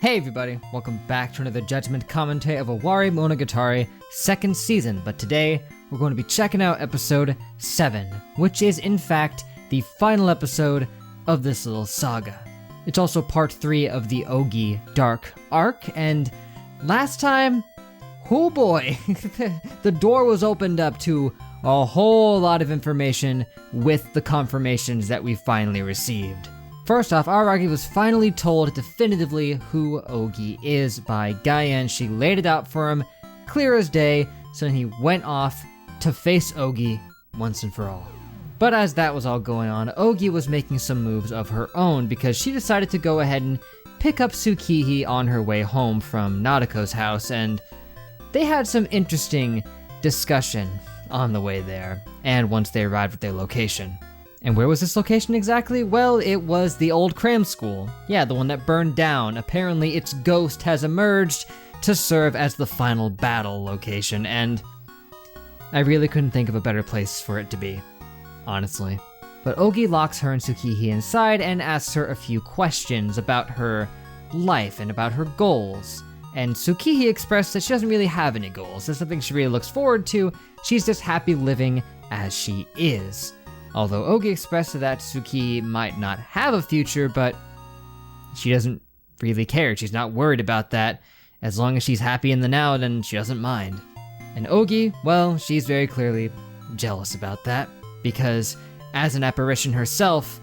Hey everybody, welcome back to another Judgment commentary of Owarimonogatari, second season, but today we're going to be checking out episode 7, which is in fact the final episode of this little saga. It's also part 3 of the Ougi Dark arc, and last time, oh boy, the door was opened up to a whole lot of information with the confirmations that we finally received. First off, Araragi was finally told definitively who Ougi is by Gaia, and she laid it out for him clear as day, so he went off to face Ougi once and for all. But as that was all going on, Ougi was making some moves of her own because she decided to go ahead and pick up Tsukihi on her way home from Nadiko's house, and they had some interesting discussion on the way there, and once they arrived at their location. And where was this location exactly? Well, it was the old cram school. Yeah, the one that burned down. Apparently its ghost has emerged to serve as the final battle location, and I really couldn't think of a better place for it to be, honestly. But Ougi locks her and Tsukihi inside and asks her a few questions about her life and about her goals. And Tsukihi expressed that she doesn't really have any goals. There's nothing she really looks forward to. She's just happy living as she is. Although Ougi expressed that Tsukihi might not have a future, but she doesn't really care. She's not worried about that. As long as she's happy in the now, then she doesn't mind. And Ougi, well, she's very clearly jealous about that, because as an apparition herself,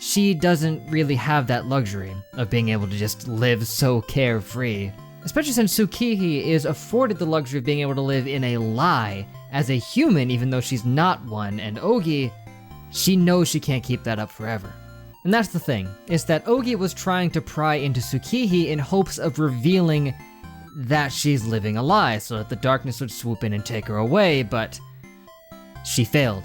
she doesn't really have that luxury of being able to just live so carefree. Especially since Tsukihi is afforded the luxury of being able to live in a lie as a human, even though she's not one, and Ougi, she knows she can't keep that up forever. And that's the thing, is that Ougi was trying to pry into Tsukihi in hopes of revealing that she's living a lie so that the darkness would swoop in and take her away, but she failed.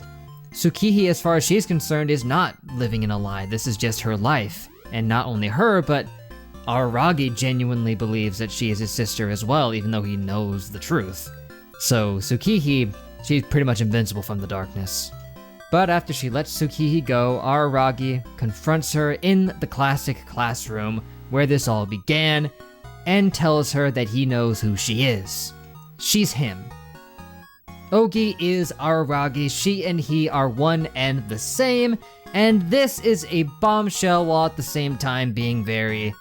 Tsukihi, as far as she's concerned, is not living in a lie. This is just her life. And not only her, but Araragi genuinely believes that she is his sister as well, even though he knows the truth. So Tsukihi, she's pretty much invincible from the darkness. But after she lets Tsukihi go, Araragi confronts her in the classic classroom where this all began and tells her that he knows who she is. She's him. Ougi is Araragi, she and he are one and the same, and this is a bombshell while at the same time being very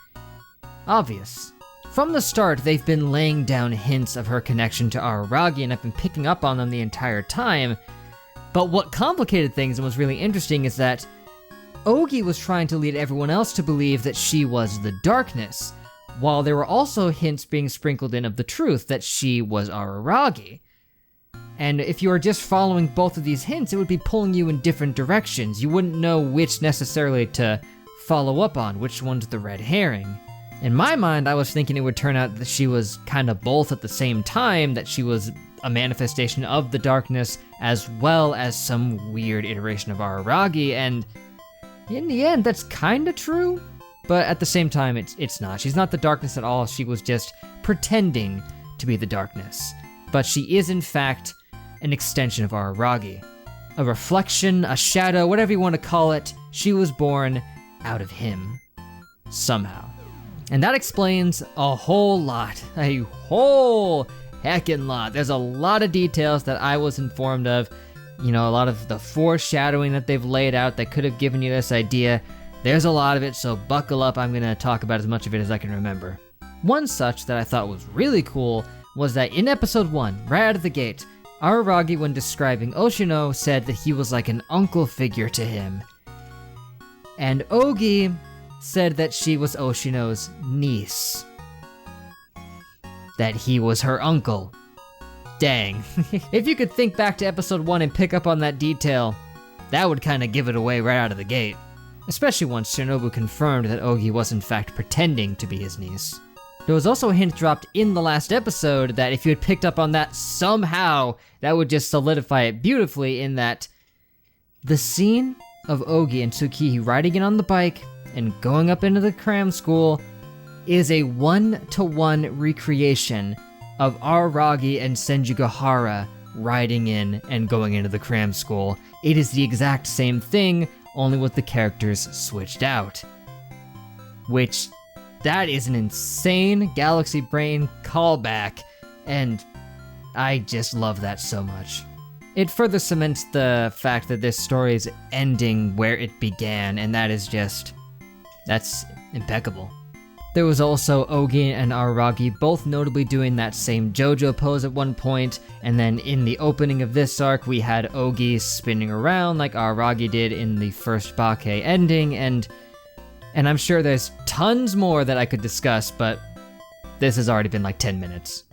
obvious. From the start, they've been laying down hints of her connection to Araragi, and I've been picking up on them the entire time. But what complicated things and was really interesting is that Ougi was trying to lead everyone else to believe that she was the darkness, while there were also hints being sprinkled in of the truth that she was Araragi. And if you were just following both of these hints, it would be pulling you in different directions. You wouldn't know which necessarily to follow up on, which one's the red herring. In my mind, I was thinking it would turn out that she was kind of both at the same time, that she was a manifestation of the darkness as well as some weird iteration of Araragi, and in the end, that's kinda true, but at the same time, it's not. She's not the darkness at all, she was just pretending to be the darkness. But she is in fact an extension of Araragi. A reflection, a shadow, whatever you want to call it, she was born out of him. Somehow. And that explains a whole lot. A whole heckin' lot. There's a lot of details that I was informed of. You know, a lot of the foreshadowing that they've laid out that could have given you this idea. There's a lot of it, so buckle up. I'm gonna talk about as much of it as I can remember. One such that I thought was really cool was that in episode 1, right out of the gate, Araragi, when describing Oshino, said that he was like an uncle figure to him. And Ougi said that she was Oshino's niece. That he was her uncle. Dang. If you could think back to episode 1 and pick up on that detail, that would kind of give it away right out of the gate. Especially once Shinobu confirmed that Ougi was in fact pretending to be his niece. There was also a hint dropped in the last episode that if you had picked up on that somehow, that would just solidify it beautifully in that the scene of Ougi and Tsukihi riding in on the bike and going up into the cram school is a 1-to-1 recreation of Araragi and Senjugahara riding in and going into the cram school. It is the exact same thing, only with the characters switched out. Which that is an insane Galaxy Brain callback, and I just love that so much. It further cements the fact that this story is ending where it began, and that's impeccable. There was also Ougi and Araragi both notably doing that same JoJo pose at one point, and then in the opening of this arc we had Ougi spinning around like Araragi did in the first Bake ending, and I'm sure there's tons more that I could discuss, but this has already been like 10 minutes.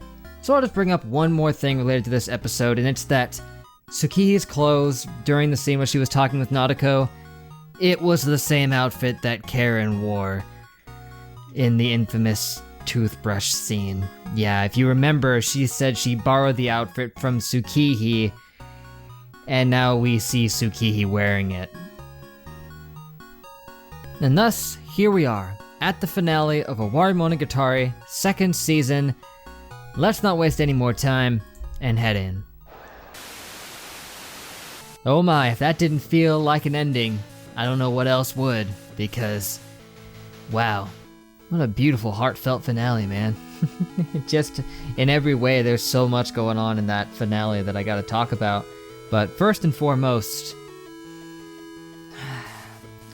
So I'll just bring up one more thing related to this episode, and it's that Tsukihi's clothes during the scene where she was talking with Nadeko, it was the same outfit that Karen wore in the infamous toothbrush scene. Yeah, if you remember, she said she borrowed the outfit from Tsukihi, and now we see Tsukihi wearing it. And thus, here we are, at the finale of Owarimonogatari, second season. Let's not waste any more time, and head in. Oh my, if that didn't feel like an ending, I don't know what else would, because, wow. What a beautiful, heartfelt finale, man. Just in every way, there's so much going on in that finale that I gotta talk about. But first and foremost,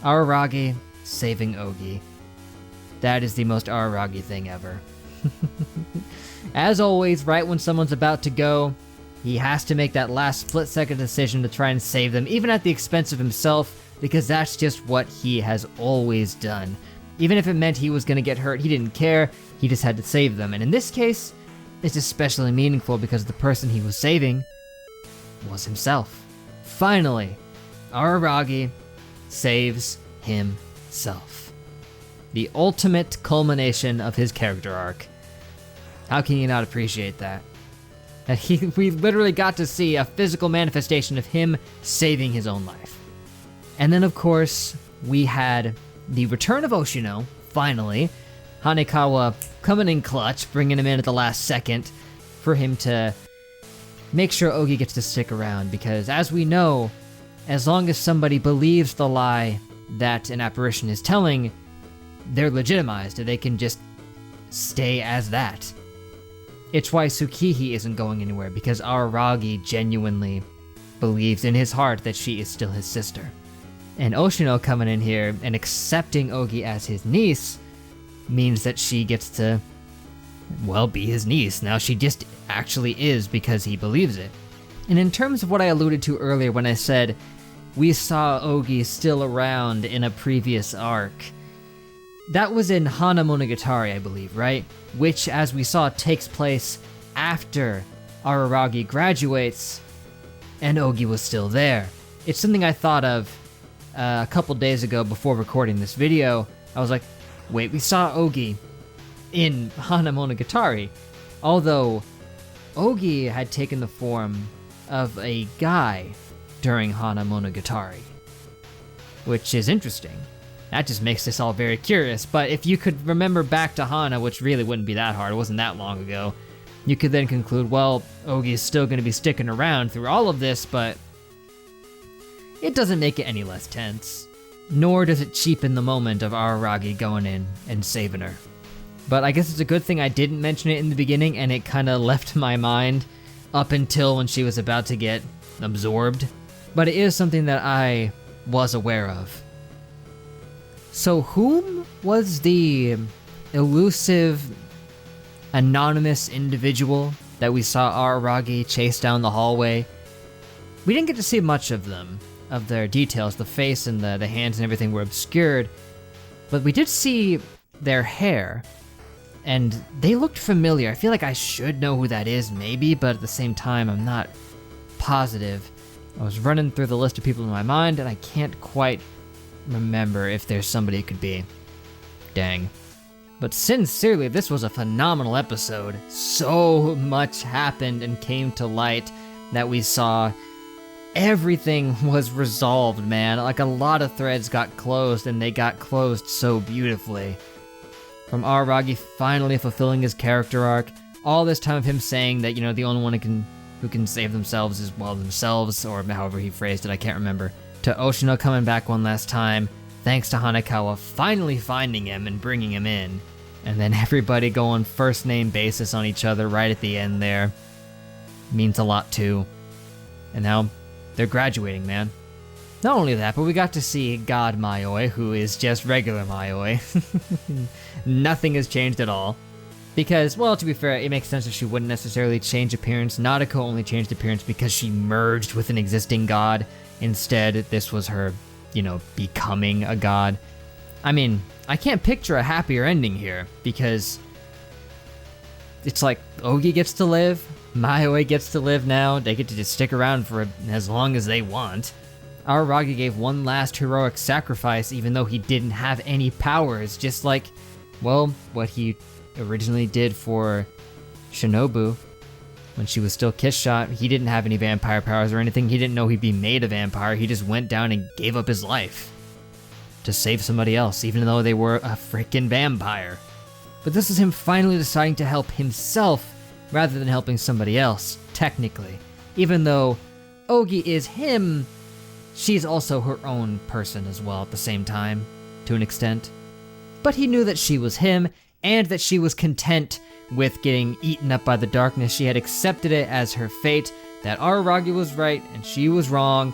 Araragi saving Ougi. That is the most Araragi thing ever. As always, right when someone's about to go, he has to make that last split-second decision to try and save them, even at the expense of himself, because that's just what he has always done. Even if it meant he was gonna get hurt, he didn't care, he just had to save them. And in this case, it's especially meaningful because the person he was saving was himself. Finally, Araragi saves himself. The ultimate culmination of his character arc. How can you not appreciate that? We literally got to see a physical manifestation of him saving his own life. And then of course, we had the return of Oshino, finally. Hanekawa coming in clutch, bringing him in at the last second for him to make sure Ougi gets to stick around, because as we know, as long as somebody believes the lie that an apparition is telling, they're legitimized, they can just stay as that. It's why Tsukihi isn't going anywhere, because Araragi genuinely believes in his heart that she is still his sister. And Oshino coming in here and accepting Ougi as his niece means that she gets to, well, be his niece. Now she just actually is because he believes it. And in terms of what I alluded to earlier when I said we saw Ougi still around in a previous arc, that was in Hanamonogatari, I believe, right? Which, as we saw, takes place after Araragi graduates and Ougi was still there. It's something I thought of a couple days ago before recording this video. I was like, wait, we saw Ougi in Hanamonogatari. Although, Ougi had taken the form of a guy during Hanamonogatari, which is interesting. That just makes this all very curious, but if you could remember back to Hana, which really wouldn't be that hard, it wasn't that long ago, you could then conclude, well, Ougi is still going to be sticking around through all of this, but it doesn't make it any less tense. Nor does it cheapen the moment of Araragi going in and saving her. But I guess it's a good thing I didn't mention it in the beginning, and it kind of left my mind up until when she was about to get absorbed. But it is something that I was aware of. So whom was the elusive, anonymous individual that we saw Araragi chase down the hallway? We didn't get to see much of them, of their details. The face and the hands and everything were obscured, but we did see their hair, and they looked familiar. I feel like I should know who that is, maybe, but at the same time, I'm not positive. I was running through the list of people in my mind, and I can't quite remember if there's somebody it could be. Dang. But sincerely, this was a phenomenal episode. So much happened and came to light that we saw. Everything was resolved, man. Like, a lot of threads got closed, and they got closed so beautifully. From Araragi finally fulfilling his character arc, all this time of him saying that, you know, the only one who can save themselves is, well, themselves, or however he phrased it, I can't remember. To Oshino coming back one last time, thanks to Hanekawa finally finding him and bringing him in. And then everybody going first name basis on each other right at the end there. Means a lot too. And now they're graduating, man. Not only that, but we got to see God Mayoi, who is just regular Mayoi. Nothing has changed at all. Because, well, to be fair, it makes sense that she wouldn't necessarily change appearance. Nadeko only changed appearance because she merged with an existing god. Instead, this was her, becoming a god. I mean, I can't picture a happier ending here, because it's like Ougi gets to live, Mayoi gets to live now, they get to just stick around for as long as they want. Araragi gave one last heroic sacrifice even though he didn't have any powers, just like, well, what he originally did for Shinobu when she was still kiss shot. He didn't have any vampire powers or anything, he didn't know he'd be made a vampire, he just went down and gave up his life to save somebody else, even though they were a freaking vampire. But this is him finally deciding to help himself rather than helping somebody else, technically. Even though Ougi is him, she's also her own person as well at the same time, to an extent. But he knew that she was him, and that she was content with getting eaten up by the darkness. She had accepted it as her fate, that Araragi was right and she was wrong.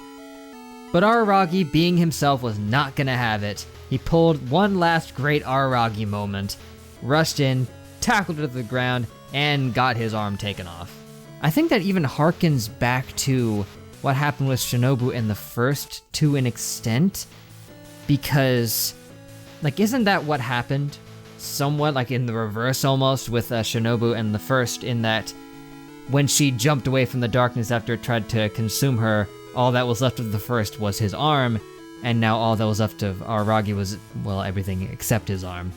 But Araragi, being himself, was not gonna have it. He pulled one last great Araragi moment, rushed in, tackled her to the ground, and got his arm taken off. I think that even harkens back to what happened with Shinobu in the first to an extent, because, isn't that what happened? Somewhat in the reverse almost with Shinobu in the first, in that when she jumped away from the darkness after it tried to consume her, all that was left of the first was his arm, and now all that was left of Araragi was, well, everything except his arm.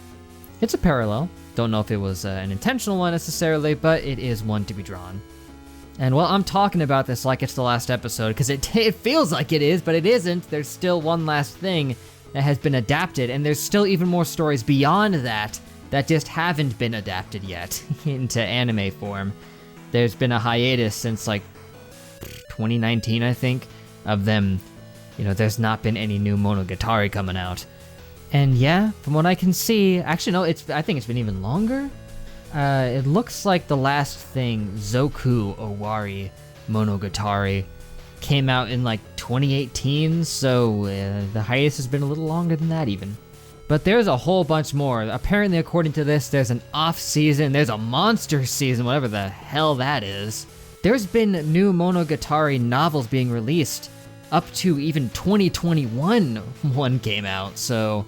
It's a parallel. Don't know if it was an intentional one necessarily, but it is one to be drawn. And well, I'm talking about this like it's the last episode, because it feels like it is, but it isn't. There's still one last thing that has been adapted, and there's still even more stories beyond that just haven't been adapted yet into anime form. There's been a hiatus since 2019, I think, of them. There's not been any new Monogatari coming out. And yeah, from what I can see, actually no, I think it's been even longer. It looks like the last thing, Zoku Owarimonogatari, came out in 2018, so the hiatus has been a little longer than that even. But there's a whole bunch more. Apparently, according to this, there's an off-season, there's a monster season, whatever the hell that is. There's been new Monogatari novels being released, up to even 2021 one came out, so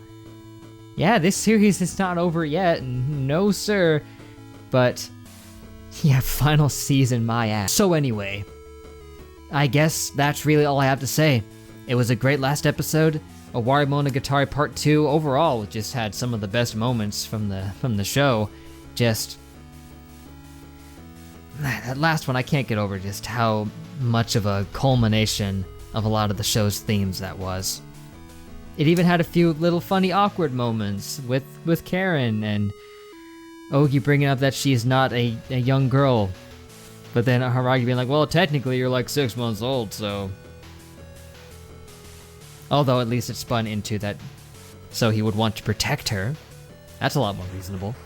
yeah, this series is not over yet, no sir. But yeah, final season, my ass. So anyway, I guess that's really all I have to say. It was a great last episode. Owarimonogatari Part 2 overall just had some of the best moments from the show. Just that last one, I can't get over just how much of a culmination of a lot of the show's themes that was. It even had a few little funny awkward moments with Karen and Ougi bringing up that she's not a young girl, but then Haragi being like, well, technically you're 6 months old, so. Although at least it spun into that, so he would want to protect her. That's a lot more reasonable.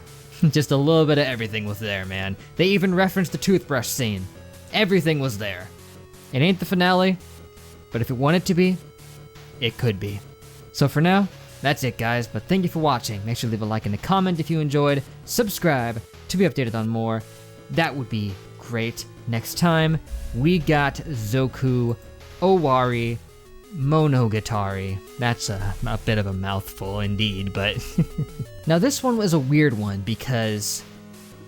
Just a little bit of everything was there, man. They even referenced the toothbrush scene. Everything was there. It ain't the finale, but if it wanted to be, it could be. So for now, that's it guys, but thank you for watching. Make sure to leave a like and a comment if you enjoyed. Subscribe to be updated on more. That would be great. Next time, we got Zoku Owarimonogatari. That's a bit of a mouthful indeed, but now this one was a weird one because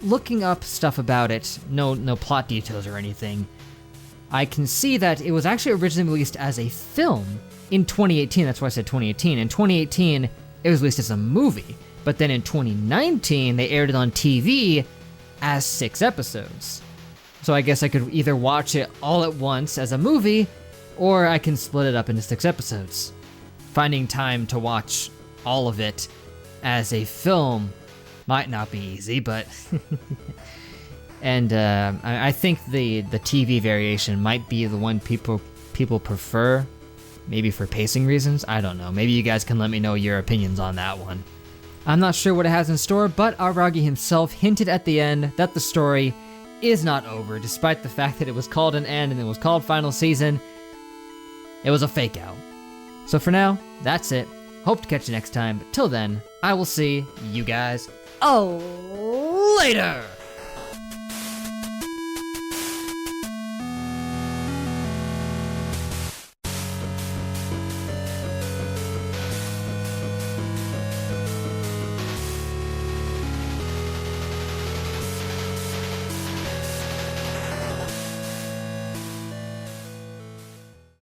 looking up stuff about it, no plot details or anything, I can see that it was actually originally released as a film in 2018, that's why I said 2018. In 2018, it was released as a movie, but then in 2019, they aired it on TV as 6 episodes. So I guess I could either watch it all at once as a movie, or I can split it up into 6 episodes. Finding time to watch all of it as a film might not be easy, but and I think the TV variation might be the one people prefer. Maybe for pacing reasons, I don't know. Maybe you guys can let me know your opinions on that one. I'm not sure what it has in store, but Aragi himself hinted at the end that the story is not over, despite the fact that it was called an end and it was called final season. It was a fake out. So for now, that's it. Hope to catch you next time, but till then, I will see you guys later!